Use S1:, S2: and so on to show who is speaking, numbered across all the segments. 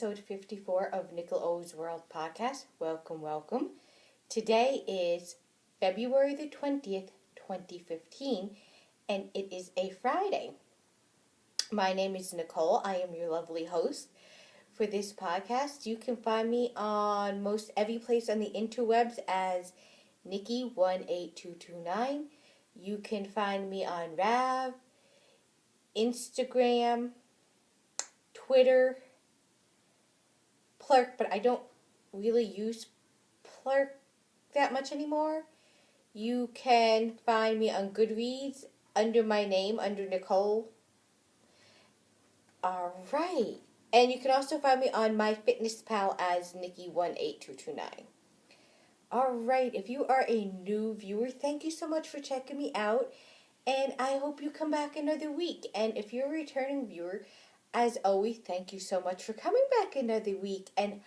S1: episode 54 of Nickel O's World Podcast. Welcome, welcome. Today is February the 20th, 2015, and it is a Friday. My name is Nicole. I am your lovely host for this podcast. You can find me on most every place on the interwebs as Nikki18229. You can find me on Rav, Instagram, Twitter, Plurk, but I don't really use Plurk that much anymore. You can find me on Goodreads under my name, under Nicole. Alright. And you can also find me on MyFitnessPal as Nikki18229. Alright, if you are a new viewer, thank you so much for checking me out. And I hope you come back another week. And if you're a returning viewer, as always, thank you so much for coming back another week. And,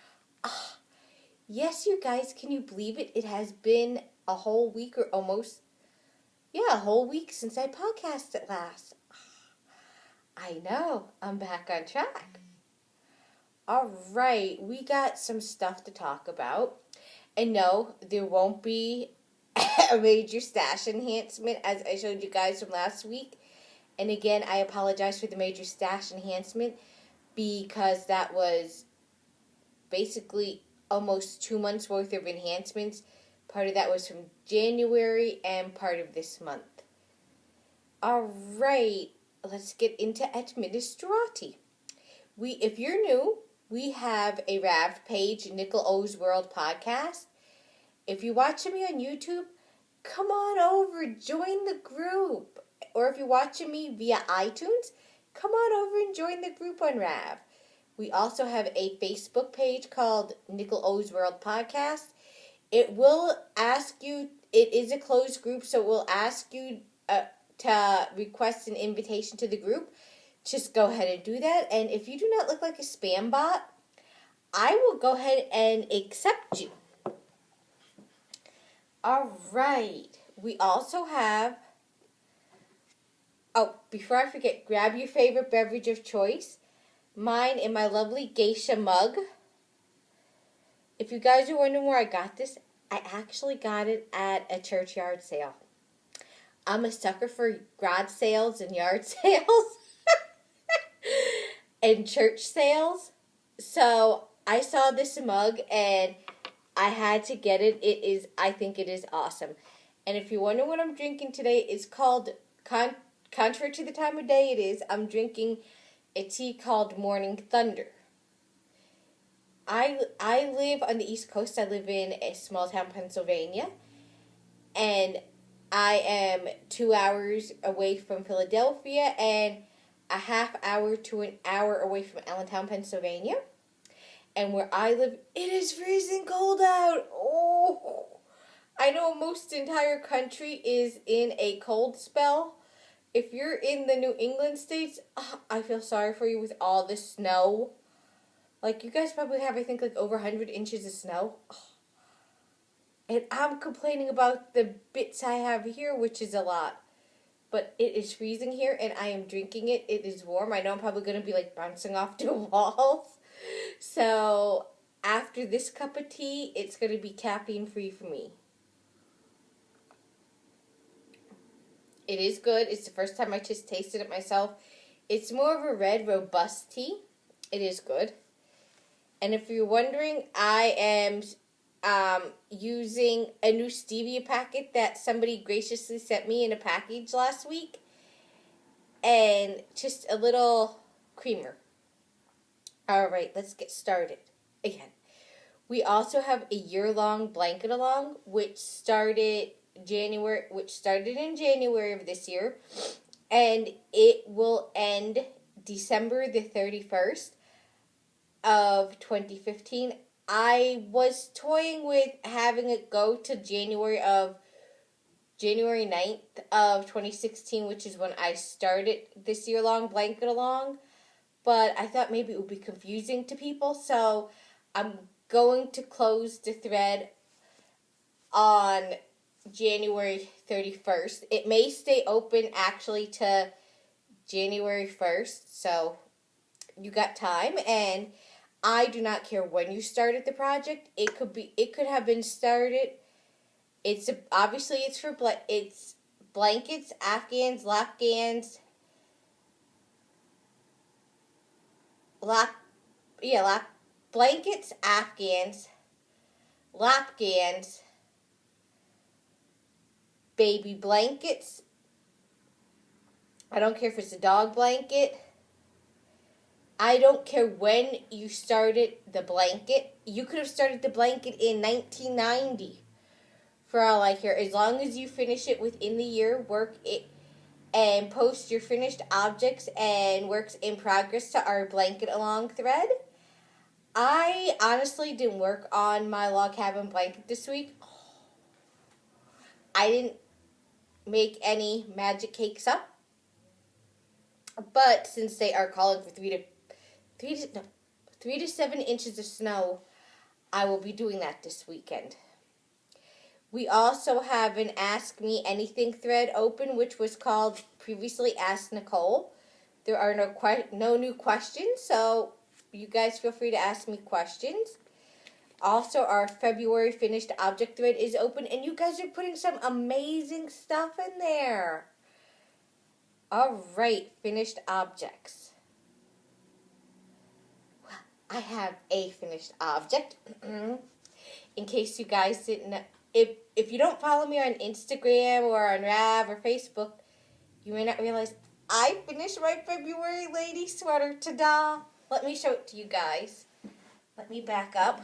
S1: yes, you guys, can you believe it? It has been a whole week or almost, a whole week since I podcasted last. I know, I'm back on track. All right, we got some stuff to talk about. And no, there won't be a major stash enhancement as I showed you guys from last week. And again, I apologize for the major stash enhancement because that was basically almost 2 months worth of enhancements. Part of that was from January and part of this month. Alright, let's get into Administrati. If you're new, we have a RAV page, Nickel O's World Podcast. If you're watching me on YouTube, come on over, join the group. Or if you're watching me via iTunes, come on over and join the group on RAV. We also have a Facebook page called Nickel O's World Podcast. It will ask you, it is a closed group, so it will ask you to request an invitation to the group. Just go ahead and do that. And if you do not look like a spam bot, I will go ahead and accept you. Alright. We also have, before I forget, grab your favorite beverage of choice. Mine in my lovely geisha mug. If you guys are wondering where I got this, I actually got it at a church yard sale. I'm a sucker for garage sales and yard sales. And church sales. So I saw this mug and I had to get it. I think it is awesome. And if you wonder what I'm drinking today, it's called, contrary to the time of day it is, I'm drinking a tea called Morning Thunder. I live on the East Coast. I live in a small town, Pennsylvania. And I am 2 hours away from Philadelphia and a half hour to an hour away from Allentown, Pennsylvania. And where I live, it is freezing cold out. Oh, I know most entire country is in a cold spell. If you're in the New England states, I feel sorry for you with all the snow. Like, you guys probably have, I think, like over 100 inches of snow. And I'm complaining about the bits I have here, which is a lot. But it is freezing here, and I am drinking it. It is warm. I know I'm probably going to be, like, bouncing off the walls. So, after this cup of tea, it's going to be caffeine-free for me. It is good. It's the first time I just tasted it myself. It's more of a red, robust tea. It is good. And if you're wondering, I am using a new stevia packet that somebody graciously sent me in a package last week. And just a little creamer. Alright, let's get started. Again, we also have a year-long blanket along, which started in January of this year. And it will end December the 31st of 2015. I was toying with having it go to January 9th of 2016, which is when I started this year-long blanket along. But I thought maybe it would be confusing to people, so I'm going to close the thread on January 31st. It may stay open actually to January 1st, so you got time. And I do not care when you started the project. It could have been started. Obviously it's for it's blankets, Afghans, Lapgans, blankets, Afghans, Lapgans, baby blankets. I don't care if it's a dog blanket. I don't care when you started the blanket. You could have started the blanket in 1990. For all I care, as long as you finish it within the year, work it and post your finished objects and works in progress to our blanket along thread. I honestly didn't work on my log cabin blanket this week. I didn't make any magic cakes up. But since they are calling for 3 to 7 inches of snow, I will be doing that this weekend. We also have an Ask Me Anything thread open, which was called previously Ask Nicole. There are no new questions, so you guys feel free to ask me questions. Also, our February finished object thread is open, and you guys are putting some amazing stuff in there. All right, finished objects. I have a finished object. In case you guys didn't know, if you don't follow me on Instagram or on Rav or Facebook, you may not realize I finished my February lady sweater. Ta-da! Let me show it to you guys. Let me back up.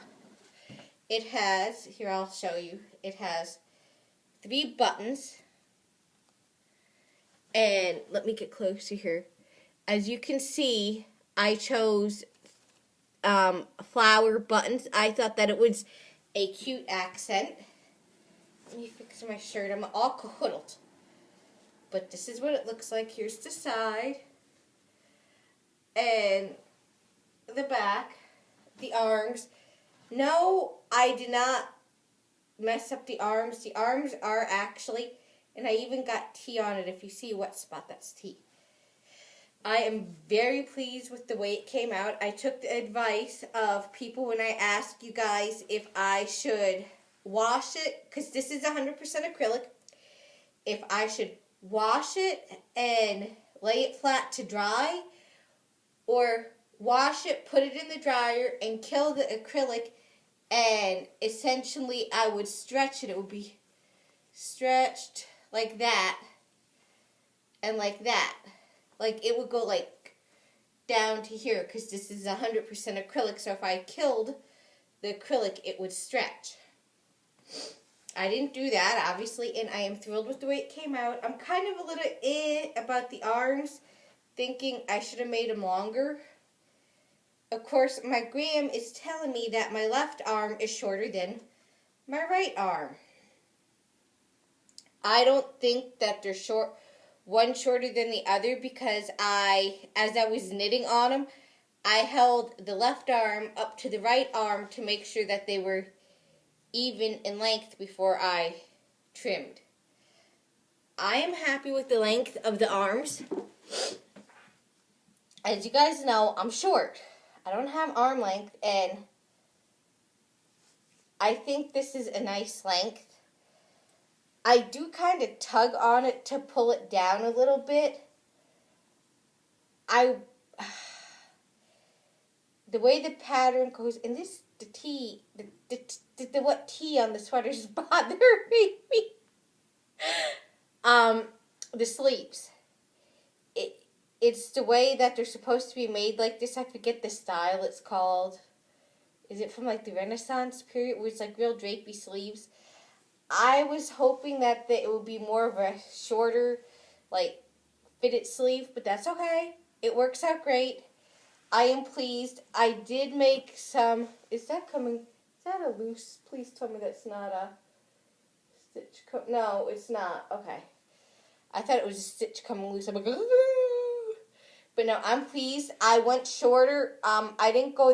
S1: It has, here I'll show you, it has 3 buttons. And let me get closer here. As you can see, I chose flower buttons. I thought that it was a cute accent. Let me fix my shirt. I'm all cahoodled. But this is what it looks like. Here's the side. And the back. The arms. No, I did not mess up the arms. The arms are actually, and I even got tea on it. If you see a wet spot, that's tea. I am very pleased with the way it came out. I took the advice of people when I asked you guys if I should wash it, because this is 100% acrylic, if I should wash it and lay it flat to dry, or wash it, put it in the dryer, and kill the acrylic, and essentially I would stretch it. It would be stretched like that, and like that. Like, it would go, like, down to here, because this is 100% acrylic, so if I killed the acrylic, it would stretch. I didn't do that, obviously, and I am thrilled with the way it came out. I'm kind of a little about the arms, thinking I should have made them longer. Of course, my gram is telling me that my left arm is shorter than my right arm. I don't think that they're one shorter than the other, because as I was knitting on them, I held the left arm up to the right arm to make sure that they were even in length before I trimmed. I am happy with the length of the arms. As you guys know, I'm short. I don't have arm length, and I think this is a nice length. I do kind of tug on it to pull it down a little bit. The way the pattern goes, and the wet tea on the sweater is bothering me. The sleeves. It's the way that they're supposed to be made like this. I forget the style it's called. Is it from like the Renaissance period, where it's like real drapey sleeves? I was hoping that it would be more of a shorter, like, fitted sleeve, but that's okay. It works out great. I am pleased. I did make some, is that a loose? Please tell me that's not a stitch. No, it's not. Okay. I thought it was a stitch coming loose. I'm like, ooh. But no, I'm pleased. I went shorter. I didn't go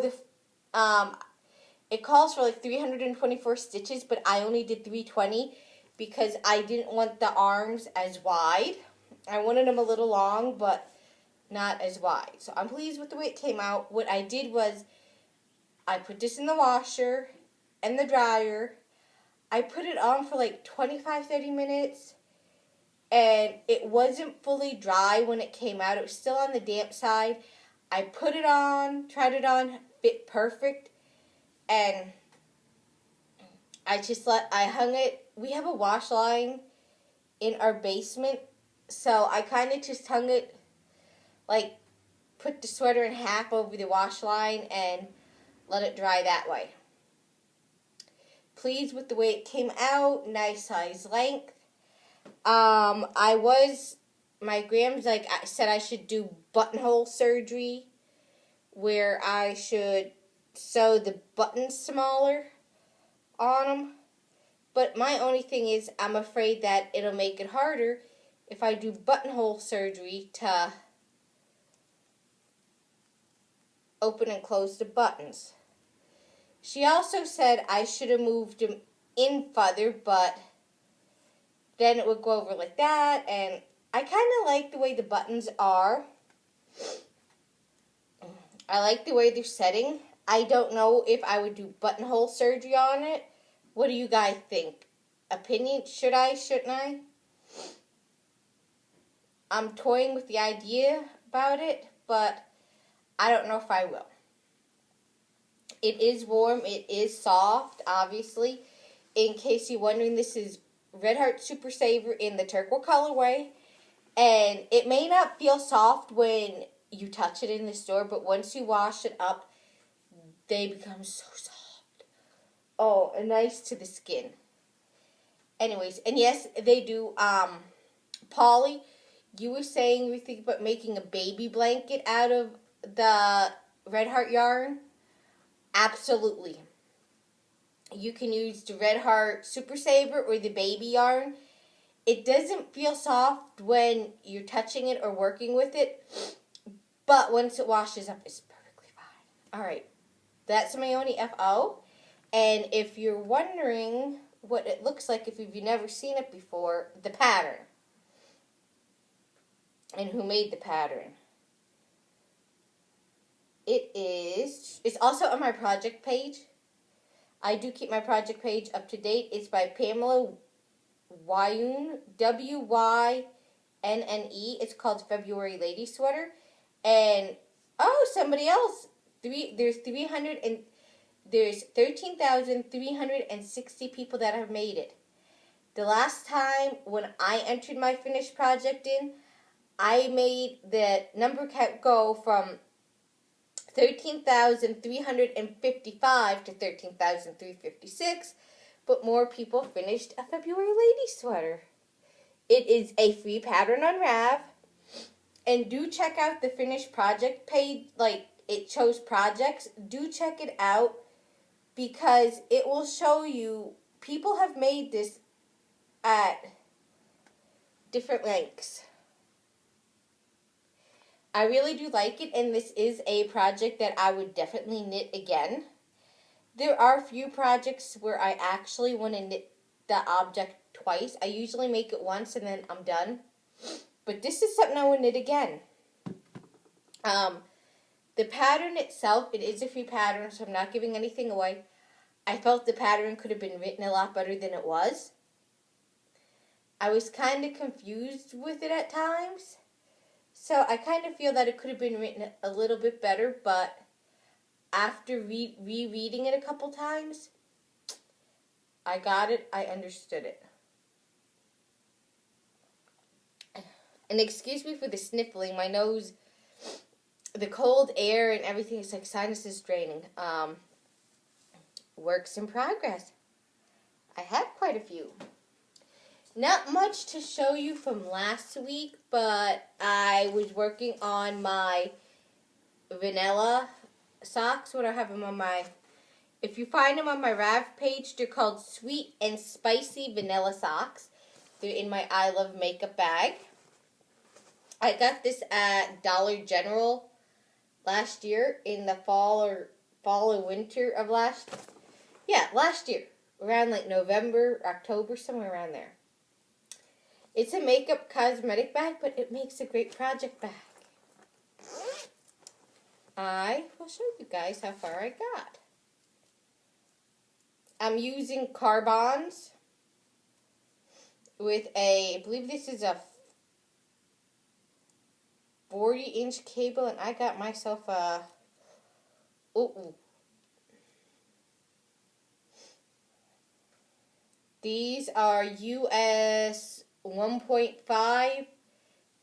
S1: it calls for like 324 stitches, but I only did 320 because I didn't want the arms as wide. I wanted them a little long, but not as wide. So I'm pleased with the way it came out. What I did was I put this in the washer and the dryer. I put it on for like 25-30 minutes. And it wasn't fully dry when it came out. It was still on the damp side. I put it on, tried it on, fit perfect. And I hung it. We have a wash line in our basement. So I kind of just hung it, like, put the sweater in half over the wash line and let it dry that way. Pleased with the way it came out. Nice size length. My grams said I should do buttonhole surgery where I should sew the buttons smaller on them. But my only thing is I'm afraid that it'll make it harder if I do buttonhole surgery to open and close the buttons. She also said I should have moved them in further, but then it would go over like that, and I kind of like the way the buttons are. I like the way they're setting. I don't know if I would do buttonhole surgery on it. What do you guys think? Opinion? Should I? Shouldn't I? I'm toying with the idea about it, but I don't know if I will. It is warm. It is soft, obviously. In case you're wondering, this is Red Heart Super Saver in the turquoise colorway. And it may not feel soft when you touch it in the store, but once you wash it up, they become so soft. Oh, and nice to the skin. Anyways, and yes, they do, Polly, you were saying you were thinking about making a baby blanket out of the Red Heart yarn. Absolutely. You can use the Red Heart Super Saver or the baby yarn. It doesn't feel soft when you're touching it or working with it, but once it washes up, it's perfectly fine. Alright, that's my only FO. And if you're wondering what it looks like if you've never seen it before, the pattern. And who made the pattern. It's also on my project page. I do keep my project page up to date. It's by Pamela Wyne, Wynnne. It's called February Lady Sweater. And, somebody else. There's 13,360 people that have made it. The last time when I entered my finished project in, I made the number count go from 13,355 to 13,356, but more people finished a February Lady Sweater. It is a free pattern on Rav, and do check out the finished project page, like it shows projects. Do check it out because it will show you people have made this at different lengths. I really do like it, and this is a project that I would definitely knit again. There are a few projects where I actually want to knit the object twice. I usually make it once and then I'm done. But this is something I would knit again. The pattern itself, it is a free pattern, so I'm not giving anything away. I felt the pattern could have been written a lot better than it was. I was kind of confused with it at times. So I kind of feel that it could have been written a little bit better, but after rereading it a couple times, I got it, I understood it. And excuse me for the sniffling, my nose, the cold air and everything is like sinuses draining. Works in progress. I have quite a few. Not much to show you from last week, but I was working on my vanilla socks. What I have them on my, if you find them on my Rav page, they're called Sweet and Spicy Vanilla Socks. They're in my I Love Makeup bag. I got this at Dollar General last year in the fall or winter of last year. Around like November, October, somewhere around there. It's a makeup cosmetic bag, but it makes a great project bag. I will show you guys how far I got. I'm using carbons with I believe this is a 40-inch cable, and I got myself a, these are US 1.5,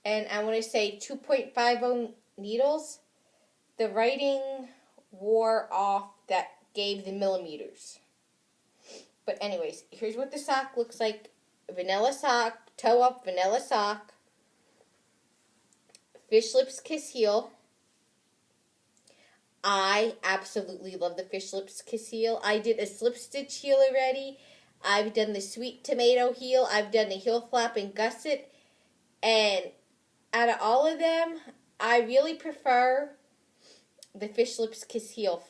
S1: and I want to say 2.50 needles. The writing wore off that gave the millimeters. But anyways, here's what the sock looks like. Vanilla sock, toe up, vanilla sock. Fish lips kiss heel. I absolutely love the fish lips kiss heel. I did a slip stitch heel already. I've done the sweet tomato heel. I've done the heel flap and gusset. And out of all of them, I really prefer the fish lips kiss heel.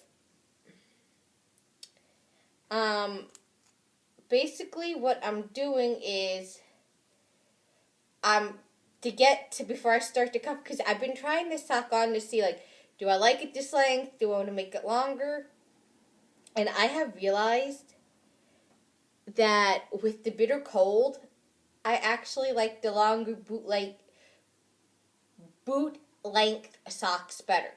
S1: Basically what I'm doing is to get to before I start to cuff, because I've been trying this sock on to see, like, do I like it this length? Do I want to make it longer? And I have realized that with the bitter cold, I actually like the longer boot length socks better.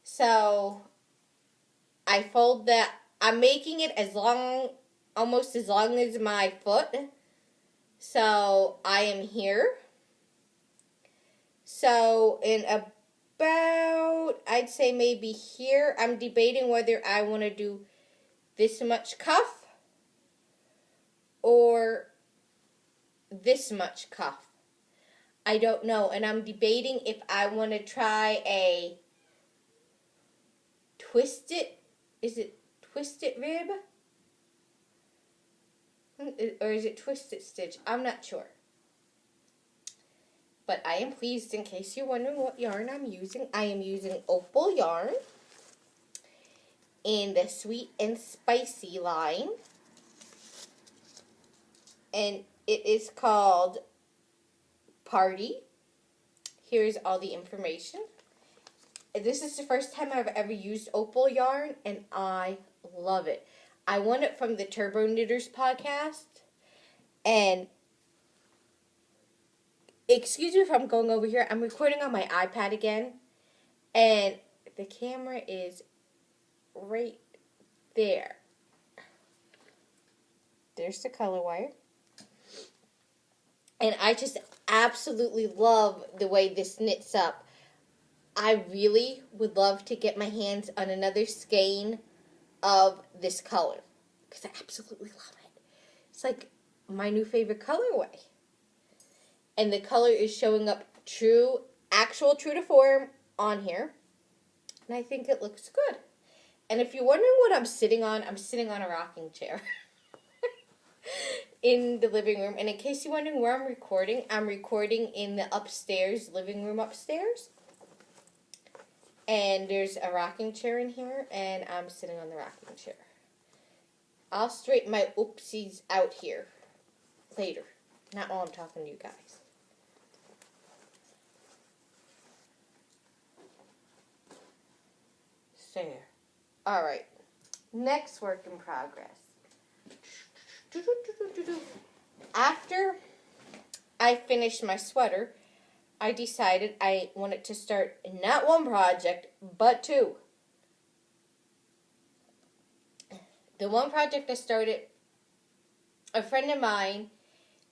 S1: So I fold that. I'm making it almost as long as my foot. So I am here. So in about, I'd say maybe here, I'm debating whether I want to do this much cuff or this much cuff. I don't know. And I'm debating if I want to try a twisted rib? Or is it twisted stitch? I'm not sure. But I am pleased, in case you're wondering what yarn I'm using. I am using opal yarn in the sweet and spicy line. And it is called Party. Here's all the information. This is the first time I've ever used opal yarn, and I love it. I won it from the Turbo Knitters podcast, and excuse me if I'm going over here. I'm recording on my iPad again, and the camera is right there. There's the color wire. And I just absolutely love the way this knits up. I really would love to get my hands on another skein of this color, because I absolutely love it. It's like my new favorite colorway. And the color is showing up actual true to form on here. And I think it looks good. And if you're wondering what I'm sitting on a rocking chair in the living room. And in case you're wondering where I'm recording in the living room upstairs. And there's a rocking chair in here, and I'm sitting on the rocking chair. I'll straighten my oopsies out here later, not while I'm talking to you guys. There. Alright, next work in progress. After I finished my sweater, I decided I wanted to start not one project, but two. The one project I started, a friend of mine,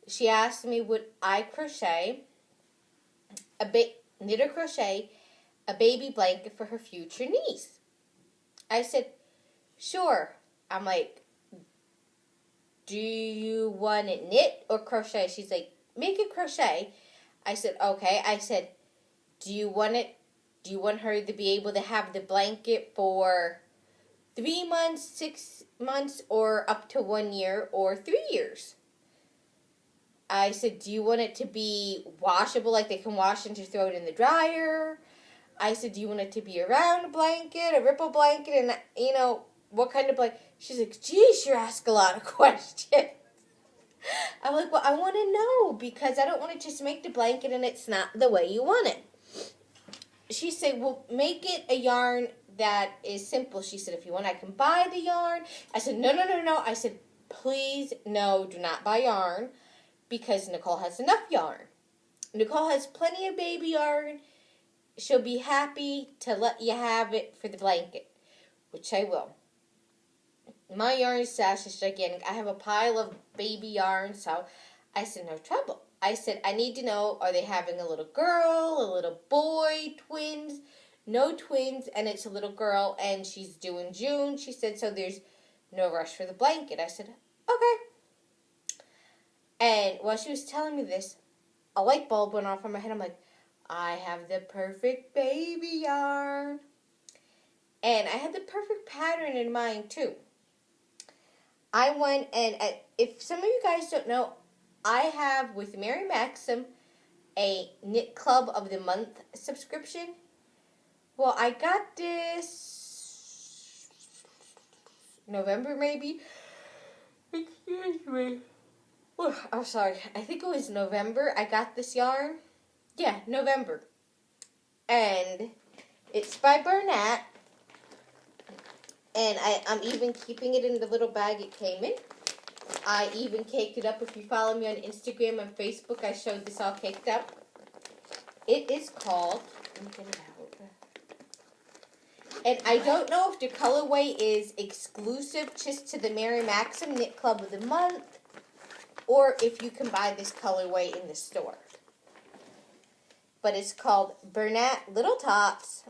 S1: she asked me would I knit or crochet a baby blanket for her future niece. I said, sure. I'm like, do you want it knit or crochet? She's like, make it crochet. I said, okay. I said, do you want her to be able to have the blanket for 3 months, 6 months, or up to 1 year, or 3 years? I said, do you want it to be washable, like they can wash and just throw it in the dryer? I said, do you want it to be a round blanket, a ripple blanket, and, what kind of blanket? She's like, geez, you ask a lot of questions. I'm like, well, I want to know, because I don't want to just make the blanket and it's not the way you want it. She said, well, make it a yarn that is simple. She said, if you want, I can buy the yarn. I said, no. I said, please, no, do not buy yarn, because Nicole has enough yarn. Nicole has plenty of baby yarn. She'll be happy to let you have it for the blanket, which I will. My yarn stash is gigantic. I have a pile of baby yarn, so I said, no trouble. I said, I need to know, are they having a little girl, a little boy, twins? No twins, and it's a little girl, and she's due in June. She said, so there's no rush for the blanket. I said, okay. And while she was telling me this, a light bulb went off in my head. I'm like, I have the perfect baby yarn. And I had the perfect pattern in mind, too. I went and, if some of you guys don't know, I have, with Mary Maxim, a Knit Club of the Month subscription. Well, I got this November, maybe. Excuse me. Oh, I'm sorry. I think it was November I got this yarn. Yeah, November. And it's by Bernat. And I'm even keeping it in the little bag it came in. I even caked it up. If you follow me on Instagram and Facebook, I showed this all caked up. It is called, let me get it out. And I don't know if the colorway is exclusive just to the Mary Maxim Knit Club of the Month, or if you can buy this colorway in the store. But it's called Bernat Little Tots.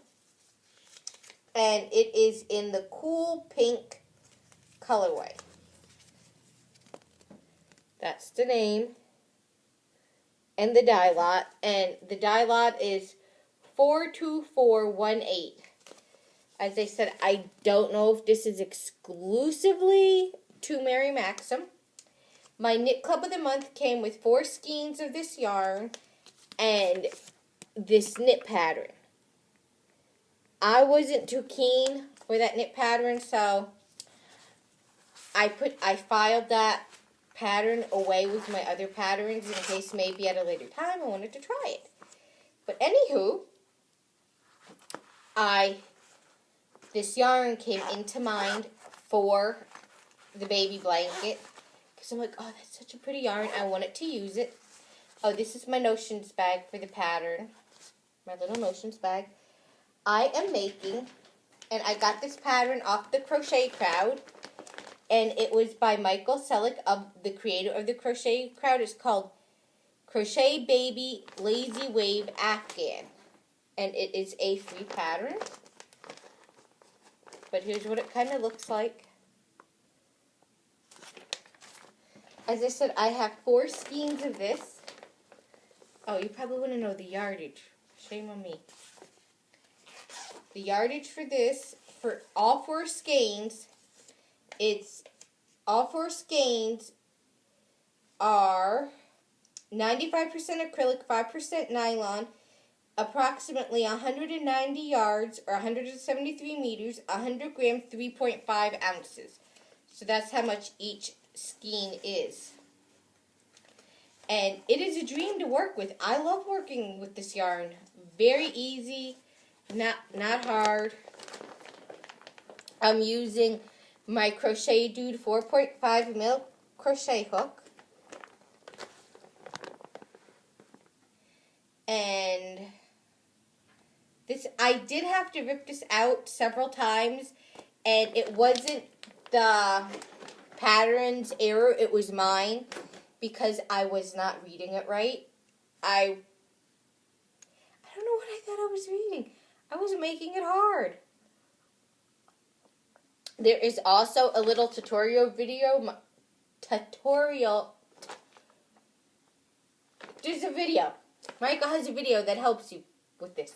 S1: And it is in the cool pink colorway. That's the name. And the die lot. And the die lot is 42418. As I said, I don't know if this is exclusively to Mary Maxim. My Knit Club of the Month came with 4 skeins of this yarn and this knit pattern. I wasn't too keen for that knit pattern, so I filed that pattern away with my other patterns in case maybe at a later time I wanted to try it. But anywho, this yarn came into mind for the baby blanket because I'm like, oh, that's such a pretty yarn. I wanted to use it. Oh, this is my notions bag for the pattern. My little notions bag. I am making, and I got this pattern off the Crochet Crowd, and it was by Michael Selick, of the creator of the Crochet Crowd. It's called Crochet Baby Lazy Wave Afghan, and it is a free pattern. But here's what it kind of looks like. As I said, I have 4 skeins of this. Oh, you probably want to know the yardage. Shame on me. The yardage for this, for all 4 skeins, all 4 skeins are 95% acrylic, 5% nylon, approximately 190 yards or 173 meters, 100 grams, 3.5 ounces. So that's how much each skein is. And it is a dream to work with. I love working with this yarn. Very easy. Not hard. I'm using my Crochet Dude 4.5 mil crochet hook. And this, I did have to rip this out several times, and it wasn't the pattern's error, it was mine, because I was not reading it right. I don't know what I thought I was reading. I wasn't making it hard. There is also a little tutorial video. There's a video. Michael has a video that helps you with this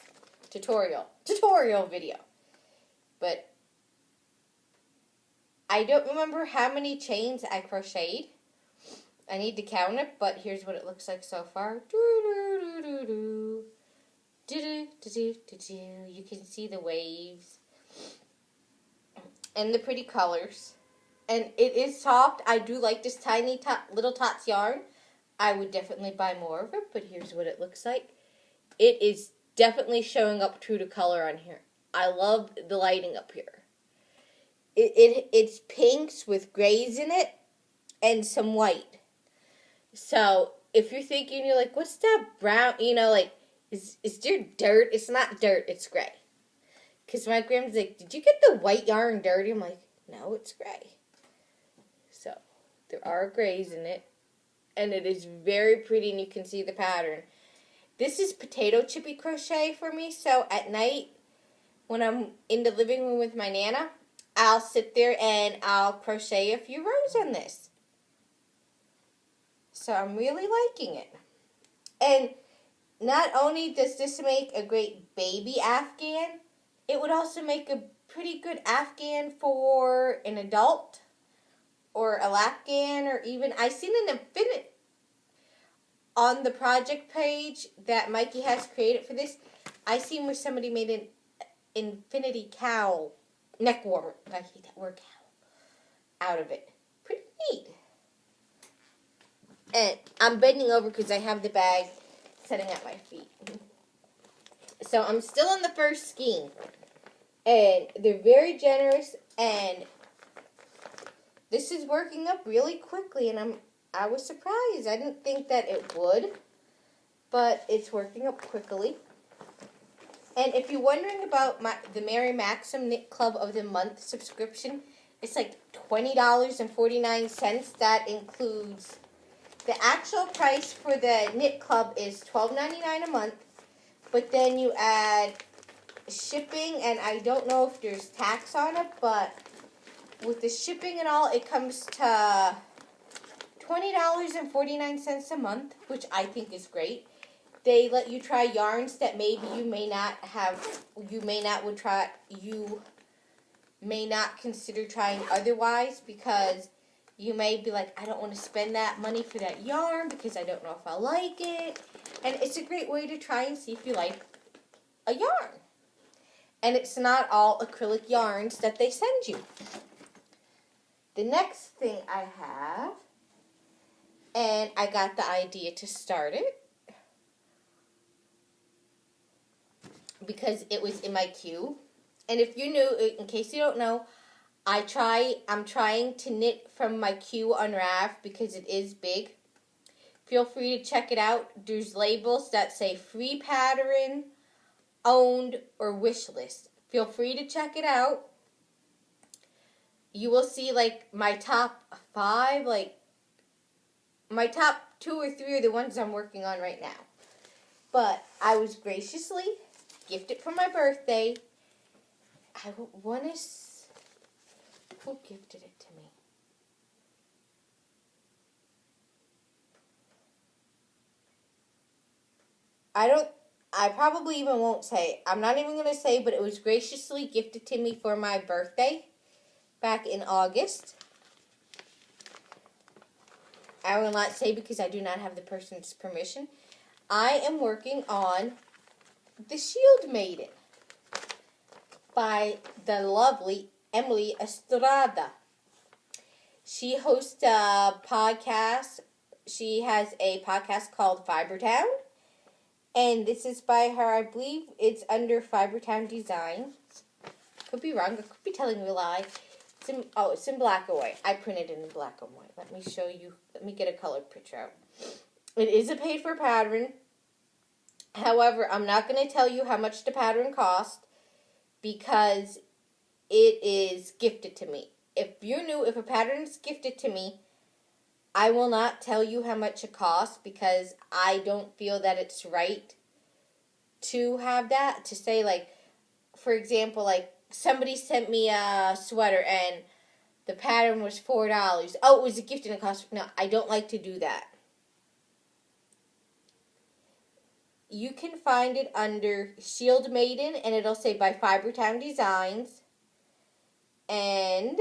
S1: tutorial video. But I don't remember how many chains I crocheted. I need to count it, but here's what it looks like so far. You can see the waves and the pretty colors, and it is soft. I do like this tiny little tots yarn. I would definitely buy more of it, but here's what it looks like. It is definitely showing up true to color on here. I love the lighting up here. It's pinks with grays in it and some white. So if you're thinking, you're like, what's that brown, is there dirt? It's not dirt, it's gray. Because my grandma's like, did you get the white yarn dirty? I'm like, no, it's gray. So there are grays in it. And it is very pretty, and you can see the pattern. This is potato chippy crochet for me, so at night, when I'm in the living room with my Nana, I'll sit there and I'll crochet a few rows on this. So I'm really liking it. And not only does this make a great baby Afghan, it would also make a pretty good Afghan for an adult or a Lapghan, or even, I seen an infinite on the project page that Mikey has created for this. I seen where somebody made an infinity cowl, neck warmer, I hate that word, cowl, out of it. Pretty neat. And I'm bending over because I have the bag sitting at my feet. So I'm still on the first skein. And they're very generous, and this is working up really quickly, and I was surprised. I didn't think that it would, but it's working up quickly. And if you're wondering about the Mary Maxim Knit Club of the Month subscription, it's like $20.49. That includes the actual price for the Knit Club is $12.99 a month, but then you add shipping, and I don't know if there's tax on it, but with the shipping and all, it comes to $20.49 a month, which I think is great. They let you try yarns that maybe you may not consider trying otherwise, because you may be like, I don't want to spend that money for that yarn because I don't know if I'll like it. And it's a great way to try and see if you like a yarn. And it's not all acrylic yarns that they send you. The next thing I have, and I got the idea to start it because it was in my queue. And if you're new, in case you don't know, I'm trying to knit from my queue Unwrapped because it is big. Feel free to check it out. There's labels that say free pattern, owned, or wish list. Feel free to check it out. You will see like my top 5, like my top 2 or 3 are the ones I'm working on right now. But I was graciously gifted for my birthday. Who gifted it to me? I probably even won't say. I'm not even going to say, but it was graciously gifted to me for my birthday back in August. I will not say because I do not have the person's permission. I am working on The Shield Maiden by the lovely Emily Estrada. She hosts a podcast. She has a podcast called Fibertown. And this is by her. I believe it's under Fibertown Designs. Could be wrong. I could be telling you a lie. It's in black and white. I printed it in black and white. Let me show you. Let me get a colored picture out. It is a paid-for pattern. However, I'm not going to tell you how much the pattern cost because it is gifted to me. If you're new, if a pattern is gifted to me, I will not tell you how much it costs because I don't feel that it's right to have that. To say, like, for example, like, somebody sent me a sweater and the pattern was $4. Oh, it was a gift and it cost. No, I don't like to do that. You can find it under Shield Maiden, and it'll say by Fibertown Designs. And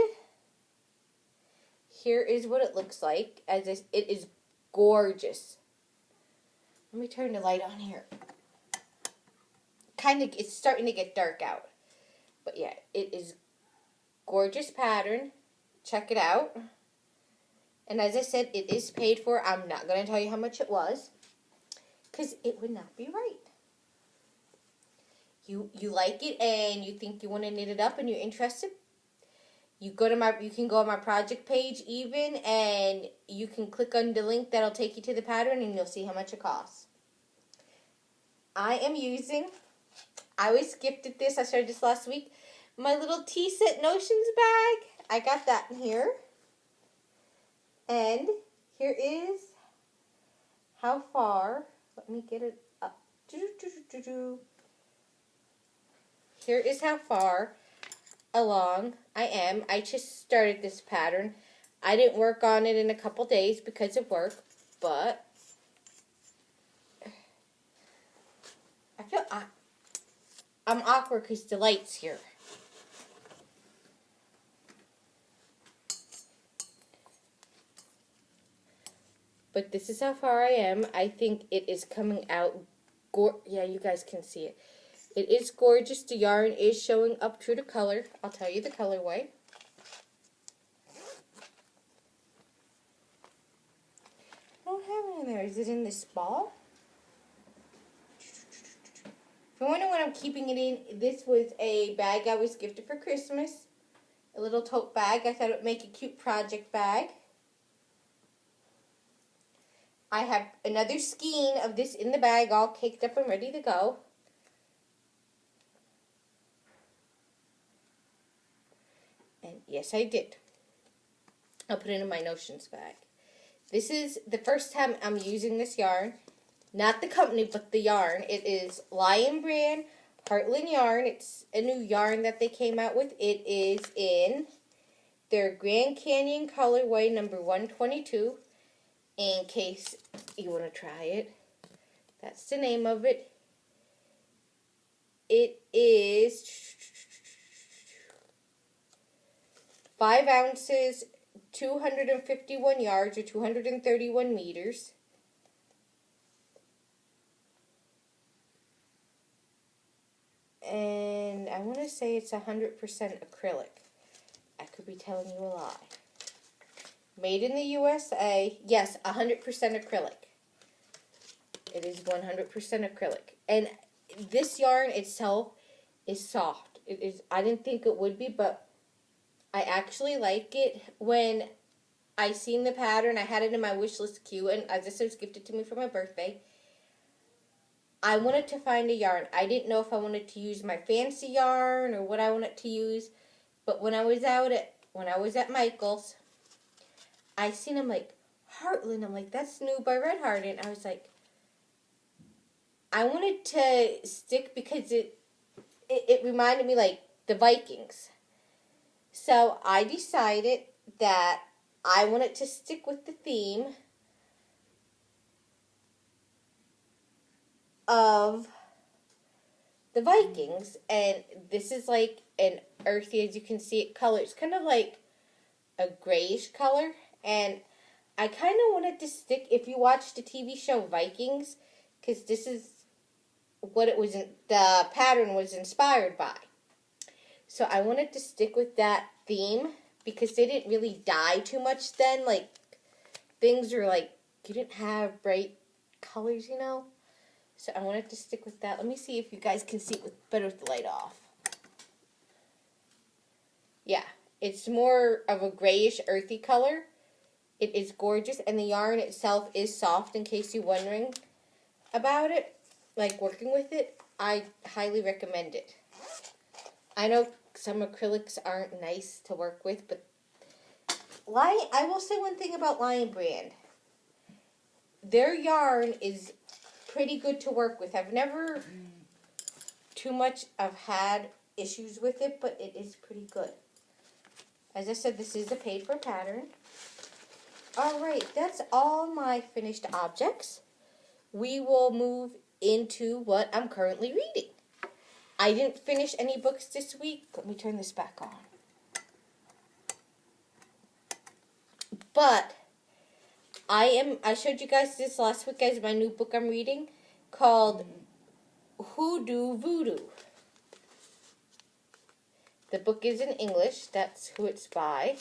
S1: here is what it looks like. It is gorgeous. Let me turn the light on here. It's starting to get dark out. But yeah, it is gorgeous pattern. Check it out. And as I said, it is paid for. I'm not going to tell you how much it was, because it would not be right. you like it and you think you want to knit it up and you're interested, you can go on my project page even, and you can click on the link that'll take you to the pattern and you'll see how much it costs. I was gifted this, I started this last week, my little tea set notions bag. I got that in here. And here is how far, let me get it up. Here is how far along I am. I just started this pattern. I didn't work on it in a couple days because of work, but I feel I'm awkward because the light's here. But this is how far I am. I think it is coming out. Yeah, you guys can see it. It is gorgeous. The yarn is showing up true to color. I'll tell you the colorway. I don't have it in there. Is it in this ball? If you're wondering what I'm keeping it in, this was a bag I was gifted for Christmas. A little tote bag. I thought it would make a cute project bag. I have another skein of this in the bag, all caked up and ready to go. And yes, I did. I'll put it in my notions bag. This is the first time I'm using this yarn. Not the company, but the yarn. It is Lion Brand Heartland Yarn. It's a new yarn that they came out with. It is in their Grand Canyon colorway number 122. In case you want to try it. That's the name of it. It is 5 ounces, 251 yards, or 231 meters. And I want to say it's 100% acrylic. I could be telling you a lie. Made in the USA. Yes, 100% acrylic. It is 100% acrylic. And this yarn itself is soft. It is. I didn't think it would be, but I actually like it. When I seen the pattern, I had it in my wish list queue, and as I said, it was gifted to me for my birthday. I wanted to find a yarn. I didn't know if I wanted to use my fancy yarn or what I wanted to use, but when I was at Michael's, I seen him like, Heartland. I'm like, that's new by Red Heart. And I was like, I wanted to stick because it reminded me like the Vikings. So I decided that I wanted to stick with the theme of the Vikings. And this is like an earthy, as you can see it, color. It's kind of like a grayish color. And I kind of wanted to stick, if you watched the TV show Vikings, because this is what it was, the pattern was inspired by. So I wanted to stick with that theme, because they didn't really dye too much then. Like, things were like, you didn't have bright colors, you know? So I wanted to stick with that. Let me see if you guys can see it better with the light off. Yeah, it's more of a grayish, earthy color. It is gorgeous, and the yarn itself is soft, in case you're wondering about it, like working with it. I highly recommend it. I know some acrylics aren't nice to work with, but I will say one thing about Lion Brand. Their yarn is pretty good to work with. I've never had issues with it, but it is pretty good. As I said, this is a paid-for pattern. Alright, that's all my finished objects. We will move into what I'm currently reading. I didn't finish any books this week. Let me turn this back on. But I showed you guys this last week as my new book I'm reading called Hoodoo Voodoo. The book is in English. That's who it's by.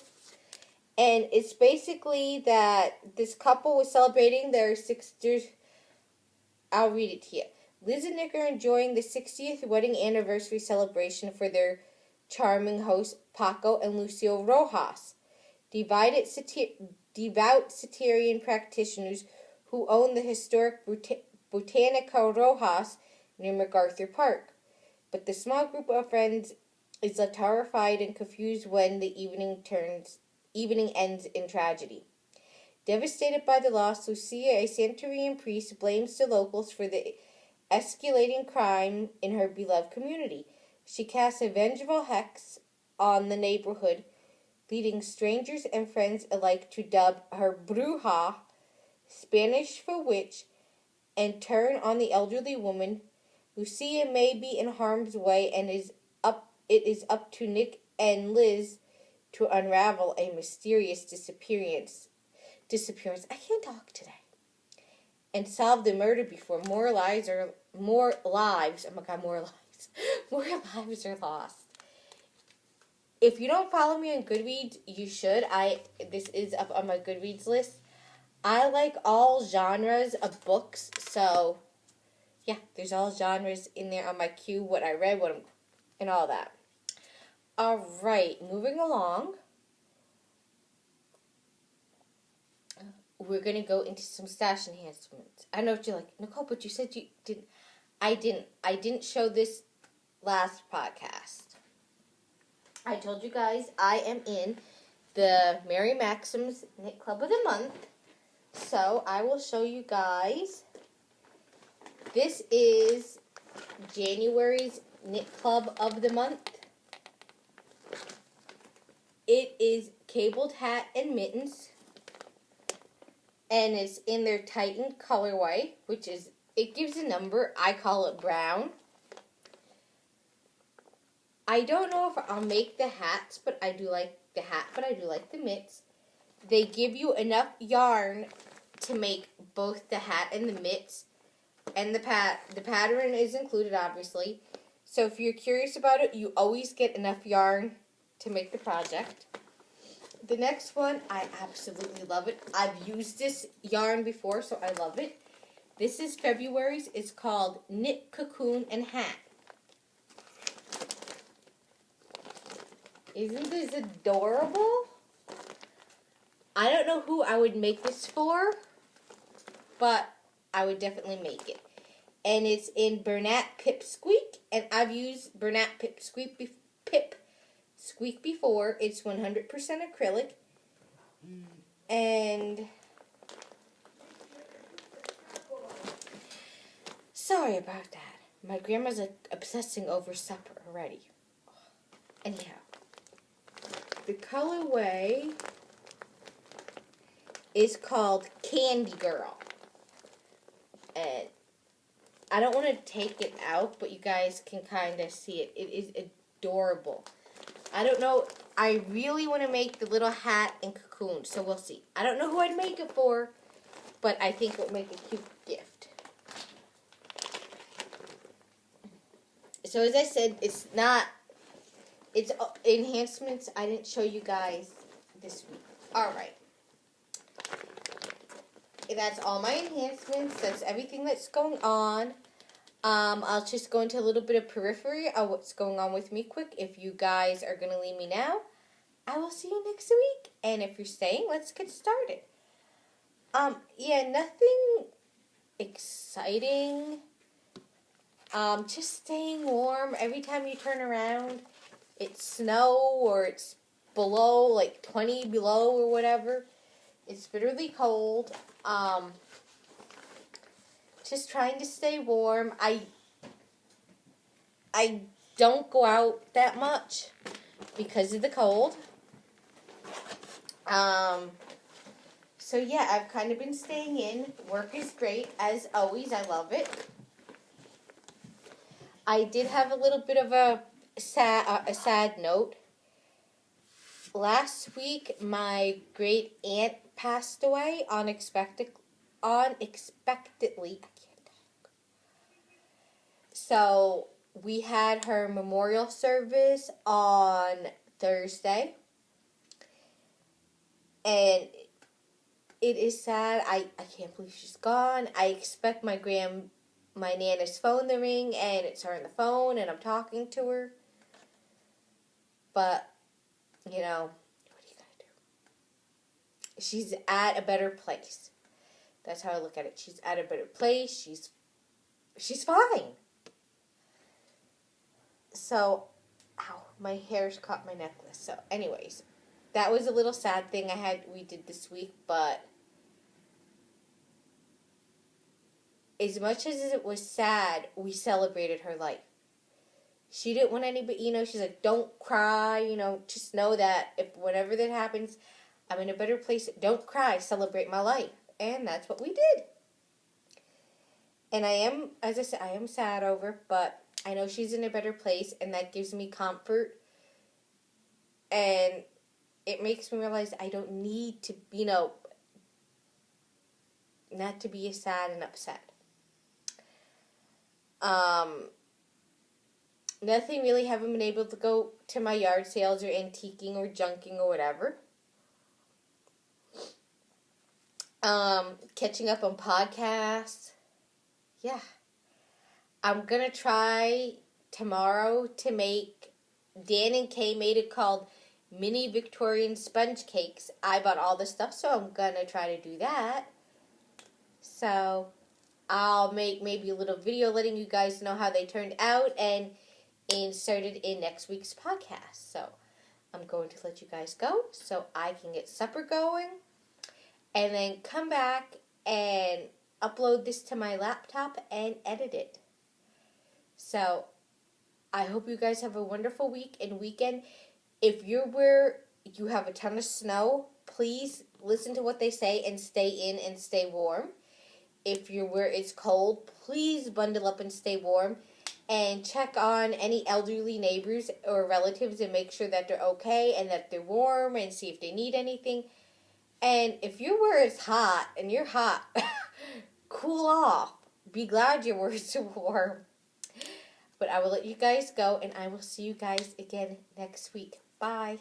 S1: And it's basically that this couple was celebrating their 6th year. I'll read it to you. Liz and Nick are enjoying the 60th wedding anniversary celebration for their charming hosts, Paco and Lucio Rojas, devout Satirian practitioners who own the historic Botanica Rojas near MacArthur Park. But the small group of friends is horrified and confused when the evening ends in tragedy. Devastated by the loss, Lucia, a Santorian priest, blames the locals for the escalating crime in her beloved community. She casts a vengeful hex on the neighborhood, leading strangers and friends alike to dub her bruja, Spanish for witch, and turn on the elderly woman. Lucia may be in harm's way, and it is up to Nick and Liz to unravel a mysterious disappearance. I can't talk today. And solve the murder before more lives. More lives are lost. If you don't follow me on Goodreads, you should. This is up on my Goodreads list. I like all genres of books, so yeah, there's all genres in there on my queue, what I read, and all that. Alright, moving along. We're going to go into some stash enhancements. I know what you're like, Nicole, but you said you didn't. I didn't show this last podcast. I told you guys I am in the Mary Maxim's Knit Club of the Month. So I will show you guys. This is January's Knit Club of the Month. It is cabled hat and mittens. And it's in their Titan colorway, which is, it gives a number. I call it brown. I don't know if I'll make the hats, but I do like the hat, but I do like the mitts. They give you enough yarn to make both the hat and the mitts. And the pattern is included, obviously. So if you're curious about it, you always get enough yarn to make the project. The next one, I absolutely love it. I've used this yarn before, so I love it. This is February's. It's called Knit Cocoon and Hat. Isn't this adorable? I don't know who I would make this for, but I would definitely make it. And it's in Bernat Pip Squeak, and I've used Bernat Pip Squeak before. It's 100% acrylic. And sorry about that. My grandma's obsessing over supper already. Anyhow, the colorway is called Candy Girl. And I don't want to take it out, but you guys can kind of see it. It is adorable. I don't know. I really want to make the little hat and cocoon, so we'll see. I don't know who I'd make it for, but I think it would make a cute gift. So as I said, it's enhancements I didn't show you guys this week. Alright. That's all my enhancements. That's everything that's going on. I'll just go into a little bit of periphery of what's going on with me quick. If you guys are going to leave me now, I will see you next week. And if you're staying, let's get started. Yeah, nothing exciting. Just staying warm. Every time you turn around, it's snow or it's below, like 20 below or whatever. It's bitterly cold. Just trying to stay warm. I don't go out that much because of the cold. So yeah, I've kind of been staying in. Work is great, as always. I love it. I did have a little bit of a sad note. Last week, my great aunt passed away unexpectedly. I can't talk. So we had her memorial service on Thursday, and it is sad. I can't believe she's gone. I expect my grandparents my Nana's phone to ring, and it's her on the phone, and I'm talking to her. But, what are you going to do? She's at a better place. That's how I look at it. She's at a better place. She's fine. So, ow, my hair's caught my necklace. So, anyways, that was a little sad thing we did this week, but as much as it was sad, we celebrated her life. She didn't want anybody, she's like, don't cry, just know that if whenever that happens, I'm in a better place. Don't cry, celebrate my life. And that's what we did. And as I said, I am sad over, but I know she's in a better place, and that gives me comfort. And it makes me realize I don't need to, not to be sad and upset. Nothing really, haven't been able to go to my yard sales or antiquing or junking or whatever. Catching up on podcasts. Yeah. I'm going to try tomorrow to make, Dan and Kay made it called Mini Victorian Sponge Cakes. I bought all the stuff, so I'm going to try to do that. So, I'll make maybe a little video letting you guys know how they turned out and insert it in next week's podcast. So, I'm going to let you guys go so I can get supper going and then come back and upload this to my laptop and edit it. So, I hope you guys have a wonderful week and weekend. If you're where you have a ton of snow, please listen to what they say and stay in and stay warm. If you're where it's cold, please bundle up and stay warm. And check on any elderly neighbors or relatives and make sure that they're okay and that they're warm and see if they need anything. And if you're where it's hot and you're hot, cool off. Be glad your words are warm. But I will let you guys go, and I will see you guys again next week. Bye.